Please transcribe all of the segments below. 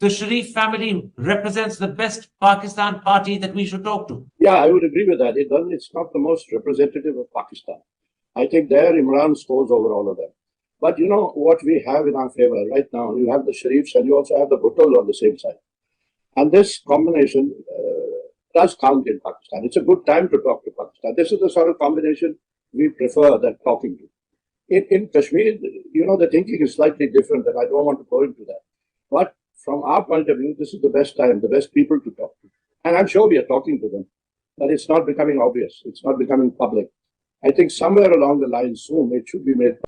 the Sharif family represents the best Pakistan party that we should talk to? Yeah, I would agree with that. It's not the most representative of Pakistan. I think there Imran scores over all of them. But you know what we have in our favor right now? You have the Sharifs and you also have the Bhuttos on the same side. And this combination does count in Pakistan. It's a good time to talk to Pakistan. This is the sort of combination we prefer than talking to. In Kashmir, you know, the thinking is slightly different, and I don't want to go into that. But from our point of view, this is the best time, the best people to talk to. And I'm sure we are talking to them, but it's not becoming obvious. It's not becoming public. I think somewhere along the line soon it should be made.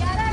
11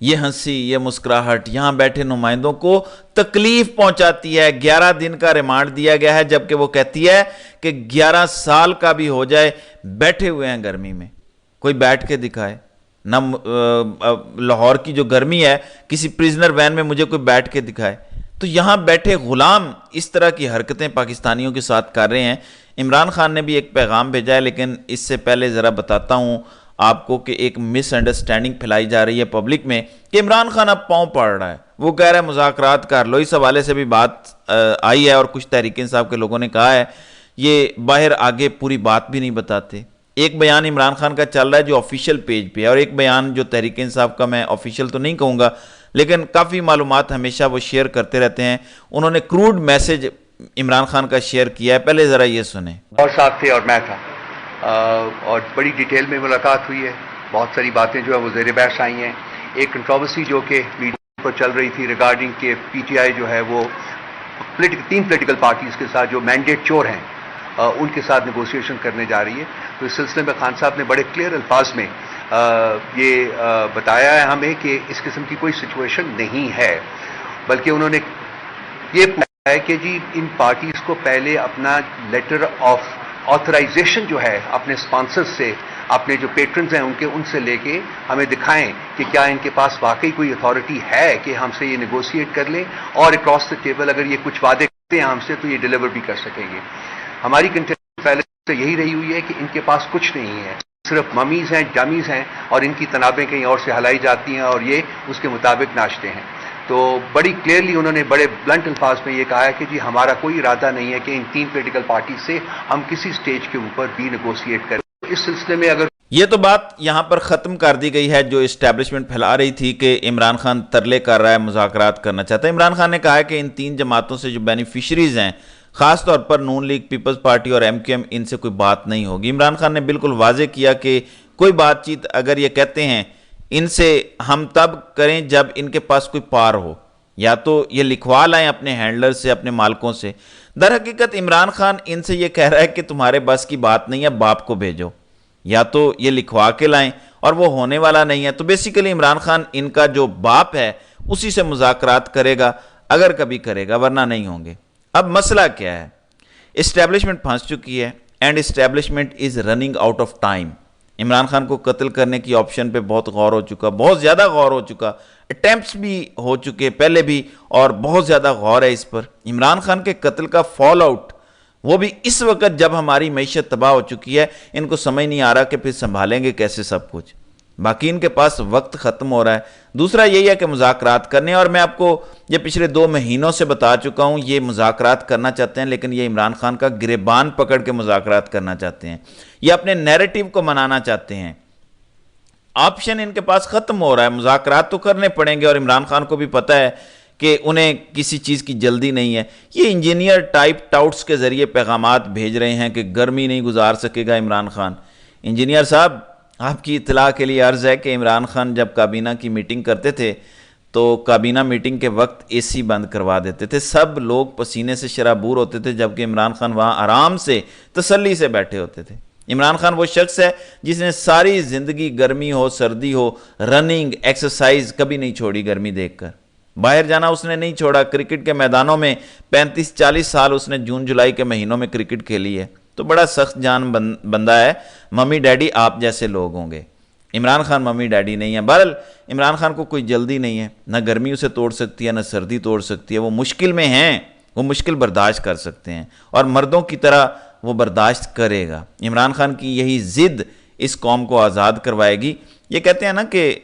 یہ ہنسی، یہ مسکراہٹ یہاں بیٹھے نمائندوں کو تکلیف پہنچاتی ہے. 11 دن کا ریمانڈ دیا گیا ہے، جبکہ وہ کہتی ہے کہ 11 سال کا بھی ہو جائے. بیٹھے ہوئے ہیں گرمی میں، کوئی بیٹھ کے دکھائے نہ. لاہور کی جو گرمی ہے، کسی پریزنر وین میں مجھے کوئی بیٹھ کے دکھائے. تو یہاں بیٹھے غلام اس طرح کی حرکتیں پاکستانیوں کے ساتھ کر رہے ہیں. عمران خان نے بھی ایک پیغام بھیجا ہے، لیکن اس سے پہلے ذرا بتاتا ہوں آپ کو کہ ایک مس انڈرسٹینڈنگ پھیلائی جا رہی ہے پبلک میں کہ عمران خان اب پاؤں پڑ رہا ہے. وہ کہہ رہا ہے مذاکرات کر لو. اس حوالے سے بھی بات آئی ہے اور کچھ تحریک انصاف کے لوگوں نے کہا ہے یہ باہر آگے پوری بات بھی نہیں بتاتے. ایک بیان عمران خان کا چل رہا ہے جو آفیشیل پیج پہ ہے، اور ایک بیان جو تحریک انصاف کا، میں آفیشیل تو نہیں کہوں گا لیکن کافی معلومات ہمیشہ وہ شیئر کرتے رہتے ہیں. انہوں نے کروڈ میسج عمران خان کا شیئر کیا ہے، پہلے ذرا یہ سنیں. اور صاحب تھے اور میں تھا، اور بڑی ڈیٹیل میں ملاقات ہوئی ہے. بہت ساری باتیں جو ہے وہ زیر بحث آئی ہیں. ایک کنٹروورسی جو کہ میڈیا پر چل رہی تھی ریگارڈنگ کہ پی ٹی آئی جو ہے وہ 3 پولیٹیکل پارٹیز کے ساتھ جو مینڈیٹ چور ہیں ان کے ساتھ نیگوسیشن کرنے جا رہی ہے. تو اس سلسلے میں خان صاحب نے بڑے کلیئر الفاظ میں یہ بتایا ہے ہمیں کہ اس قسم کی کوئی سچویشن نہیں ہے، بلکہ انہوں نے یہ پوچھا ہے کہ جی ان پارٹیز کو پہلے اپنا لیٹر آف آتھرائزیشن جو ہے اپنے اسپانسرز سے، اپنے جو پیٹرنز ہیں ان سے لے کے ہمیں دکھائیں کہ کیا ان کے پاس واقعی کوئی اتھارٹی ہے کہ ہم سے یہ نیگوشیٹ کر لیں، اور اکراس دا ٹیبل اگر یہ کچھ وعدے کرتے ہیں ہم سے تو یہ ڈیلیور بھی کر سکیں گے. ہماری کنٹینٹ پہلے سے یہی رہی ہوئی ہے کہ ان کے پاس کچھ نہیں ہے، صرف ممیز ہیں، ڈمیز ہیں، اور ان کی تنابیں کہیں اور سے ہلائی جاتی ہیں اور یہ اس کے مطابق ناچتے ہیں. تو بڑی کلیئرلی انہوں نے بڑے بلنٹ الفاظ میں یہ کہا ہے کہ جی ہمارا کوئی ارادہ نہیں ہے کہ ان 3 پولیٹیکل پارٹیز سے ہم کسی سٹیج کے اوپر بھی نیگوشیٹ کریں. اس سلسلے میں اگر یہ تو بات یہاں پر ختم کر دی گئی ہے جو اسٹیبلشمنٹ پھیلا رہی تھی کہ عمران خان ترلے کر رہا ہے، مذاکرات کرنا چاہتا ہے. عمران خان نے کہا ہے کہ ان 3 جماعتوں سے جو بینیفیشریز ہیں، خاص طور پر نون لیگ، پیپلز پارٹی اور ایم کیو ایم، ان سے کوئی بات نہیں ہوگی. عمران خان نے بالکل واضح کیا کہ کوئی بات چیت اگر یہ کہتے ہیں ان سے ہم تب کریں جب ان کے پاس کوئی پار ہو، یا تو یہ لکھوا لائیں اپنے ہینڈلر سے، اپنے مالکوں سے. در حقیقت عمران خان ان سے یہ کہہ رہا ہے کہ تمہارے بس کی بات نہیں ہے، باپ کو بھیجو، یا تو یہ لکھوا کے لائیں، اور وہ ہونے والا نہیں ہے. تو بیسیکلی عمران خان ان کا جو باپ ہے اسی سے مذاکرات کرے گا اگر کبھی کرے گا، ورنہ نہیں ہوں گے. اب مسئلہ کیا ہے؟ اسٹیبلشمنٹ پھنس چکی ہے and establishment is running out of time. Imran Khan کو قتل کرنے کی آپشن پہ بہت غور ہو چکا، بہت زیادہ غور ہو چکا، اٹیمپٹس بھی ہو چکے پہلے بھی، اور بہت زیادہ غور ہے اس پر. عمران خان کے قتل کا فال آؤٹ، وہ بھی اس وقت جب ہماری معیشت تباہ ہو چکی ہے. ان کو سمجھ نہیں آ رہا کہ پھر سنبھالیں گے کیسے سب کچھ. باقی ان کے پاس وقت ختم ہو رہا ہے. دوسرا یہی ہے کہ مذاکرات کرنے، اور میں آپ کو یہ پچھلے 2 مہینوں سے بتا چکا ہوں یہ مذاکرات کرنا چاہتے ہیں، لیکن یہ عمران خان کا گریبان پکڑ کے مذاکرات کرنا چاہتے ہیں. یہ اپنے نیریٹو کو منانا چاہتے ہیں. آپشن ان کے پاس ختم ہو رہا ہے، مذاکرات تو کرنے پڑیں گے، اور عمران خان کو بھی پتہ ہے کہ انہیں کسی چیز کی جلدی نہیں ہے. یہ انجینئر ٹائپ ٹاؤٹس کے ذریعے پیغامات بھیج رہے ہیں کہ گرمی نہیں گزار سکے گا عمران خان. انجینئر صاحب، آپ کی اطلاع کے لیے عرض ہے کہ عمران خان جب کابینہ کی میٹنگ کرتے تھے تو کابینہ میٹنگ کے وقت اے سی بند کروا دیتے تھے. سب لوگ پسینے سے شرابور ہوتے تھے، جبکہ عمران خان وہاں آرام سے تسلی سے بیٹھے ہوتے تھے. عمران خان وہ شخص ہے جس نے ساری زندگی گرمی ہو سردی ہو، رننگ، ایکسرسائز کبھی نہیں چھوڑی. گرمی دیکھ کر باہر جانا اس نے نہیں چھوڑا. کرکٹ کے میدانوں میں 35-40 سال اس نے جون جولائی کے مہینوں میں کرکٹ کھیلی ہے. تو بڑا سخت جان بندہ ہے. ممی ڈیڈی آپ جیسے لوگ ہوں گے. عمران خان ممی ڈیڈی نہیں ہے. بہرحال عمران خان کو کوئی جلدی نہیں ہے، نہ گرمی اسے توڑ سکتی ہے نہ سردی توڑ سکتی ہے. وہ مشکل میں ہیں، وہ مشکل برداشت کر سکتے ہیں، اور مردوں کی طرح وہ برداشت کرے گا. عمران خان کی یہی ضد اس قوم کو آزاد کروائے گی. یہ کہتے ہیں نا کہ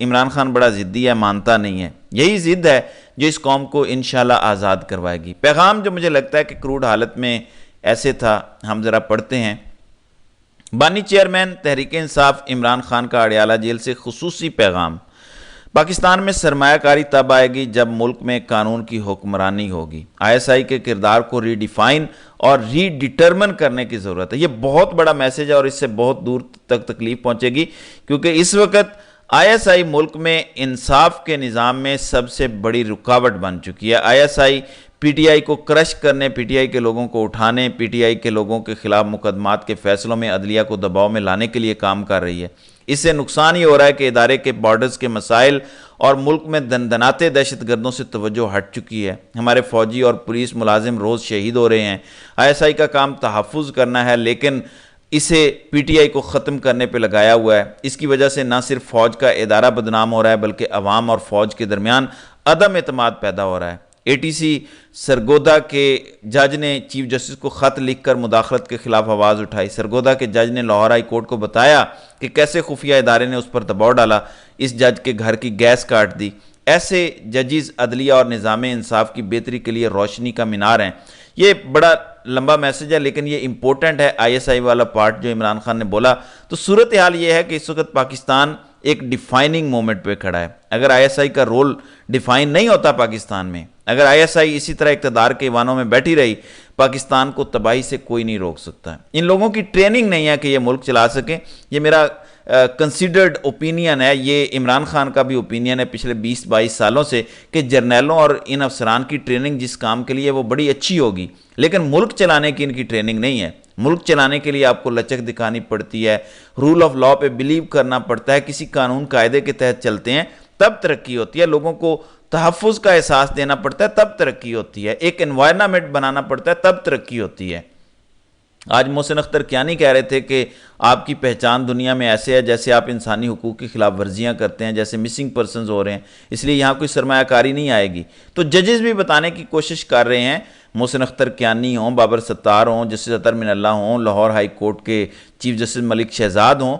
عمران خان بڑا ضدی ہے، مانتا نہیں ہے. یہی ضد ہے جو اس قوم کو انشاءاللہ آزاد کروائے گی. پیغام جو مجھے لگتا ہے کہ کروڈ حالت میں ایسے تھا، ہم ذرا پڑھتے ہیں. بانی چیئرمین تحریک انصاف عمران خان کا اڈیالہ جیل سے خصوصی پیغام. پاکستان میں سرمایہ کاری تب آئے گی جب ملک میں قانون کی حکمرانی ہوگی. آئی ایس آئی کے کردار کو ری ڈیفائن اور ری ڈیٹرمن کرنے کی ضرورت ہے. یہ بہت بڑا میسیج ہے اور اس سے بہت دور تک تکلیف پہنچے گی، کیونکہ اس وقت آئی ایس آئی ملک میں انصاف کے نظام میں سب سے بڑی رکاوٹ بن چکی ہے. I S I P T I کو کرش کرنے، پی ٹی آئی کے لوگوں کو اٹھانے، پی ٹی آئی کے لوگوں کے خلاف مقدمات کے فیصلوں میں عدلیہ کو دباؤ میں لانے کے لیے کام کر رہی ہے. اس سے نقصان یہ ہو رہا ہے کہ ادارے کے بارڈرز کے مسائل اور ملک میں دندناتے دہشت گردوں سے توجہ ہٹ چکی ہے. ہمارے فوجی اور پولیس ملازم روز شہید ہو رہے ہیں. ISI کا کام تحفظ کرنا ہے، لیکن اسے PTI کو ختم کرنے پہ لگایا ہوا ہے. اس کی وجہ سے نہ صرف فوج کا ادارہ بدنام ہو رہا ہے بلکہ عوام اور فوج کے درمیان عدم اعتماد پیدا ہو رہا ہے. ATC سرگودا کے جج نے چیف جسٹس کو خط لکھ کر مداخلت کے خلاف آواز اٹھائی. سرگودا کے جج نے لاہور ہائی کورٹ کو بتایا کہ کیسے خفیہ ادارے نے اس پر دباؤ ڈالا، اس جج کے گھر کی گیس کاٹ دی. ایسے ججز عدلیہ اور نظام انصاف کی بہتری کے لیے روشنی کا مینار ہیں. یہ بڑا لمبا میسج ہے لیکن یہ امپورٹنٹ ہے. ISI والا پارٹ جو عمران خان نے بولا، تو صورتحال یہ ہے کہ اس وقت پاکستان ایک ڈیفائننگ مومنٹ پہ کھڑا ہے. اگر ISI کا رول ڈیفائن نہیں ہوتا پاکستان میں، اگر ISI اسی طرح اقتدار کے ایوانوں میں بیٹھی رہی، پاکستان کو تباہی سے کوئی نہیں روک سکتا. ان لوگوں کی ٹریننگ نہیں ہے کہ یہ ملک چلا سکیں. یہ میرا کنسیڈرڈ اوپینین ہے، یہ عمران خان کا بھی اوپینین ہے پچھلے 20-22 سالوں سے، کہ جرنیلوں اور ان افسران کی ٹریننگ جس کام کے لیے وہ بڑی اچھی ہوگی، لیکن ملک چلانے کی ان کی ٹریننگ نہیں ہے. ملک چلانے کے لیے آپ کو لچک دکھانی پڑتی ہے، رول آف لاء پہ بلیو کرنا پڑتا ہے، کسی قانون قاعدے کے تحت چلتے ہیں تب ترقی ہوتی ہے. لوگوں کو تحفظ کا احساس دینا پڑتا ہے تب ترقی ہوتی ہے. ایک انوائرنمنٹ بنانا پڑتا ہے تب ترقی ہوتی ہے. آج محسن اختر کیانی کہہ رہے تھے کہ آپ کی پہچان دنیا میں ایسے ہے جیسے آپ انسانی حقوق کی خلاف ورزیاں کرتے ہیں، جیسے مسنگ پرسنز ہو رہے ہیں، اس لیے یہاں کوئی سرمایہ کاری نہیں آئے گی. تو ججز بھی بتانے کی کوشش کر رہے ہیں، محسن اختر کیانی ہوں، بابر ستار ہوں، جسٹس اطہر من اللہ ہوں، لاہور ہائی کورٹ کے چیف جسٹس ملک شہزاد ہوں،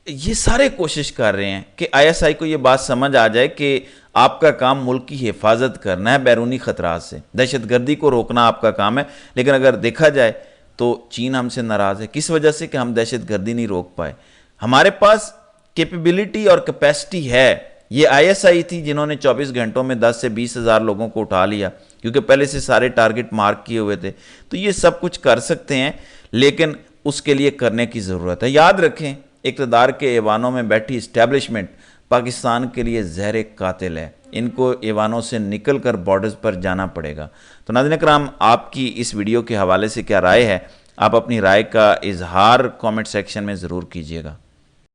یہ سارے کوشش کر رہے ہیں کہ ISI کو یہ بات سمجھ آ جائے کہ آپ کا کام ملک کی حفاظت کرنا ہے بیرونی خطرات سے، دہشت گردی کو روکنا آپ کا کام ہے. لیکن اگر دیکھا جائے تو چین ہم سے ناراض ہے. کس وجہ سے؟ کہ ہم دہشت گردی نہیں روک پائے. ہمارے پاس کیپیبلٹی اور کیپیسٹی ہے. یہ ISI تھی جنہوں نے 24 گھنٹوں میں 10 سے 20 ہزار لوگوں کو اٹھا لیا، کیونکہ پہلے سے سارے ٹارگٹ مارک کیے ہوئے تھے. تو یہ سب کچھ کر سکتے ہیں لیکن اس کے لیے کرنے کی ضرورت ہے. یاد رکھیں، اقتدار کے ایوانوں میں بیٹھی اسٹیبلشمنٹ پاکستان کے لیے زہر قاتل ہے. ان کو ایوانوں سے نکل کر بارڈرز پر جانا پڑے گا. تو ناظرین اکرام، آپ کی اس ویڈیو کے حوالے سے کیا رائے ہے؟ آپ اپنی رائے کا اظہار کامنٹ سیکشن میں ضرور کیجیے گا.